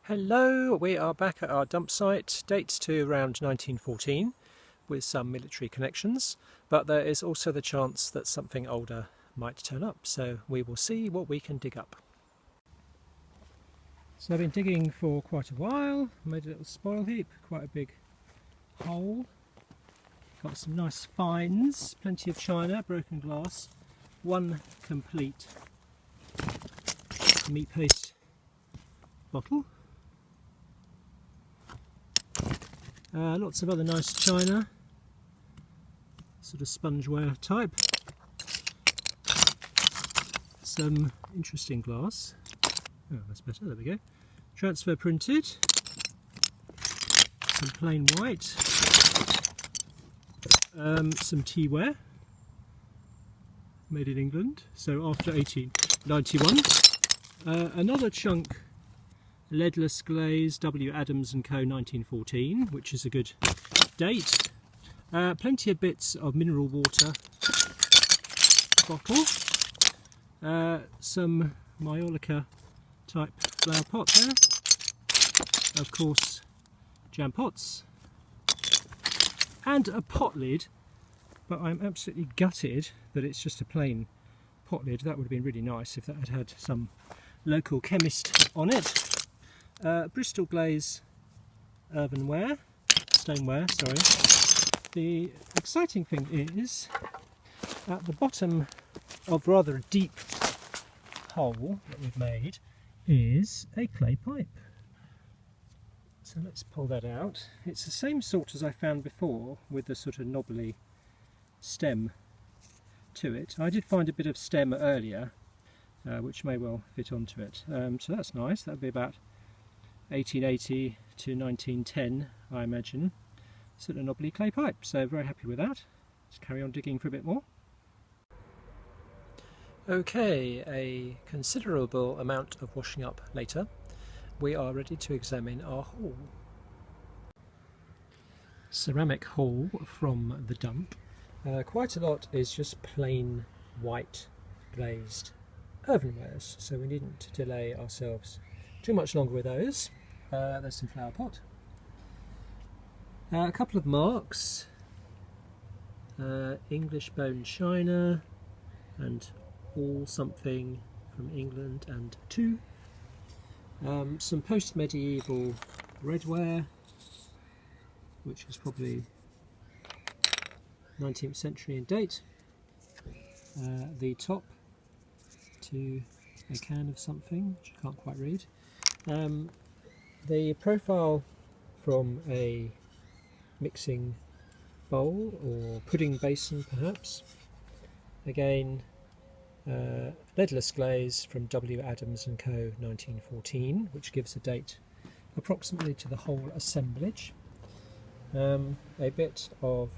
Hello, we are back at our dump site, dates to around 1914 with some military connections, but there is also the chance that something older might turn up, so we will see what we can dig up. So I've been digging for quite a while, made a little spoil heap, quite a big hole, got some nice finds, plenty of china, broken glass, one complete meat paste bottle. Lots of other nice china, sort of spongeware type. Some interesting glass. Oh, that's better, there we go. Transfer printed. Some plain white. Some teaware. Made in England, so after 1891. Another chunk. Leadless glaze, W. Adams & Co. 1914, which is a good date. Plenty of bits of mineral water bottle. Some Maiolica type flower pot there. Of course, jam pots. And a pot lid, but I'm absolutely gutted that it's just a plain pot lid. That would have been really nice if that had had some local chemist on it. Bristol glaze earthenware, stoneware, sorry. The exciting thing is, at the bottom of rather a deep hole that we've made is a clay pipe. So let's pull that out. It's the same sort as I found before, with the sort of knobbly stem to it. I did find a bit of stem earlier, which may well fit onto it. So that's nice. That'll be about 1880 to 1910, I imagine. Sort of knobbly clay pipe, so very happy with that. Let's carry on digging for a bit more. Okay, a considerable amount of washing up later. We are ready to examine our haul. Ceramic haul from the dump. Quite a lot is just plain white glazed earthenwares, so we needn't delay ourselves too much longer with those. There's some flower pot. A couple of marks. English bone china and all something from England and two. Some post-medieval redware, which is probably 19th century in date. The top to a can of something, which I can't quite read. The profile from a mixing bowl or pudding basin perhaps. Again, leadless glaze from W. Adams & Co. 1914, which gives a date approximately to the whole assemblage. A bit of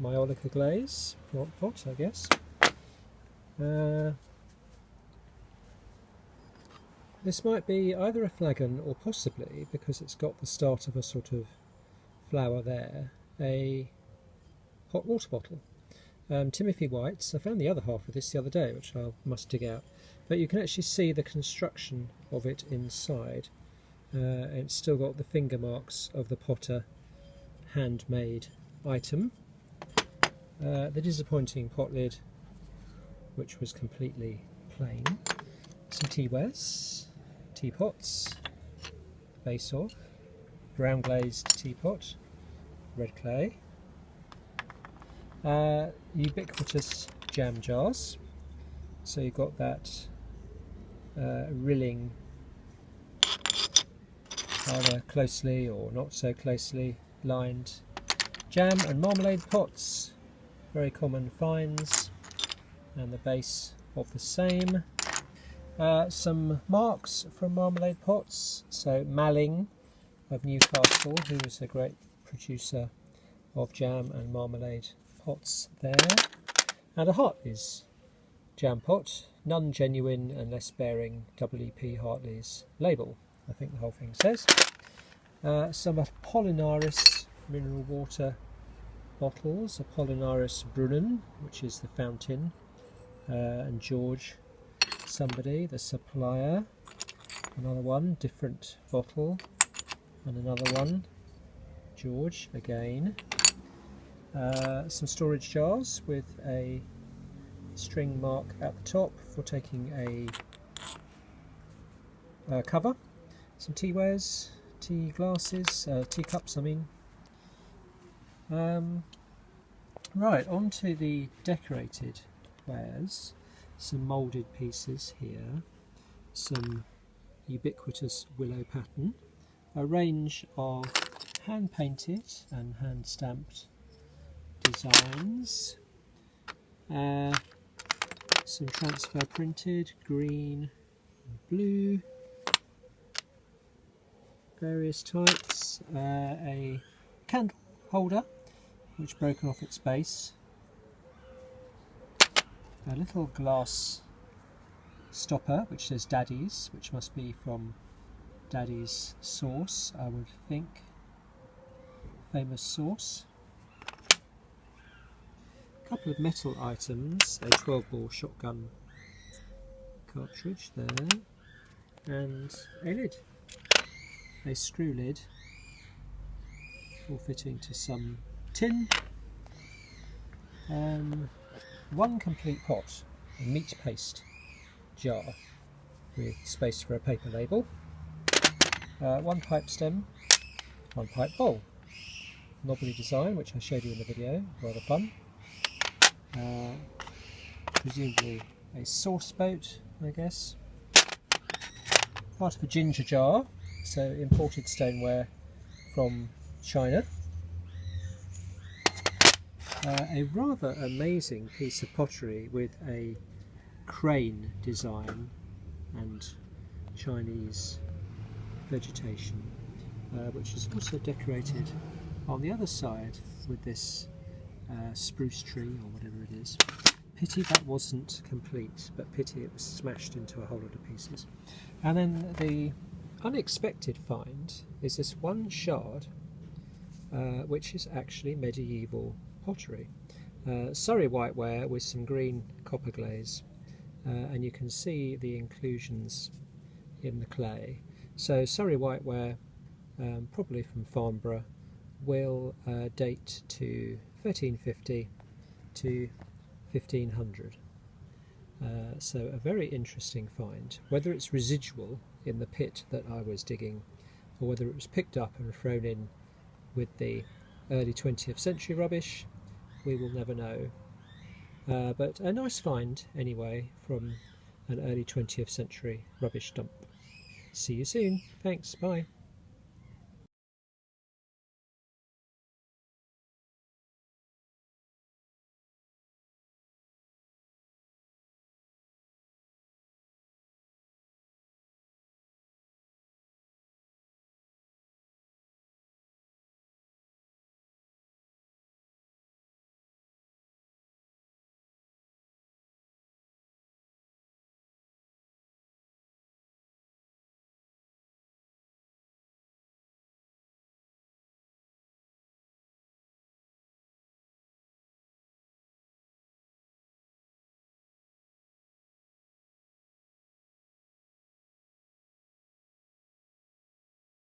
Maiolica glaze, pot I guess. This might be either a flagon or possibly, because it's got the start of a sort of flower there, a hot water bottle. Timothy White's. I found the other half of this the other day, which I must dig out. But you can actually see the construction of it inside. It's still got the finger marks of the potter handmade item. The disappointing pot lid, which was completely plain. Some teawares, teapots, base of, brown glazed teapot, red clay, ubiquitous jam jars. So you've got that rilling either closely or not so closely lined jam and marmalade pots, very common finds, and the base of the same. Some marks from marmalade pots, so Malling of Newcastle, who was a great producer of jam and marmalade pots there, and a Hartley's jam pot, none genuine unless bearing W.P. Hartley's label, I think the whole thing says. Some Apollonaris mineral water bottles, Apollonaris Brunnen, which is the fountain, and George somebody, the supplier. Another one, different bottle, and another one, George again. Some storage jars with a string mark at the top for taking a cover. Some teawares, tea glasses, teacups I mean. Right, on to the decorated wares. Some moulded pieces here, some ubiquitous Willow pattern, a range of hand painted and hand stamped designs, some transfer printed, green and blue, various types, a candle holder which broken off its base, a little glass stopper which says Daddy's, which must be from Daddy's sauce, I would think, famous sauce. A couple of metal items, a 12-ball shotgun cartridge there, and a lid, a screw lid, all fitting to some tin. One complete pot, a meat paste jar with space for a paper label, one pipe stem, one pipe bowl, knobbly design which I showed you in the video, rather fun. Presumably a sauce boat, I guess. Part of a ginger jar, so imported stoneware from China. A rather amazing piece of pottery with a crane design and Chinese vegetation, which is also decorated on the other side with this spruce tree or whatever it is. Pity that wasn't complete, but pity it was smashed into a whole lot of pieces. And then the unexpected find is this one shard which is actually medieval pottery. Surrey whiteware with some green copper glaze, and you can see the inclusions in the clay. So Surrey whiteware, probably from Farnborough, will date to 1350 to 1500. So a very interesting find. Whether it's residual in the pit that I was digging, or whether it was picked up and thrown in with the early 20th century rubbish, we will never know. But a nice find anyway from an early 20th century rubbish dump. See you soon. Thanks. Bye.